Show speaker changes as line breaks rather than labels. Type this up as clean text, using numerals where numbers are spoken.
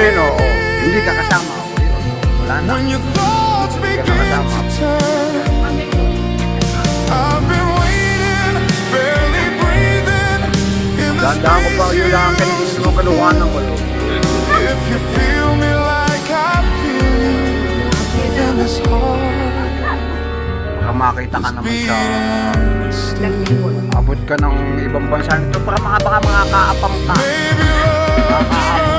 sabihin, oo, hindi ka kasama. O, yun, wala na.
When your thoughts begin to turn, I've been waiting, barely breathing in the
Gandaan ko pa yun lang ang kaluhanan ko.
If you feel me like I feel you, then this heart
Baka makita ka naman sa...
beating still.
Abot ka ng ibang bansa nito para baka mga kaapang ka.
Maybe love is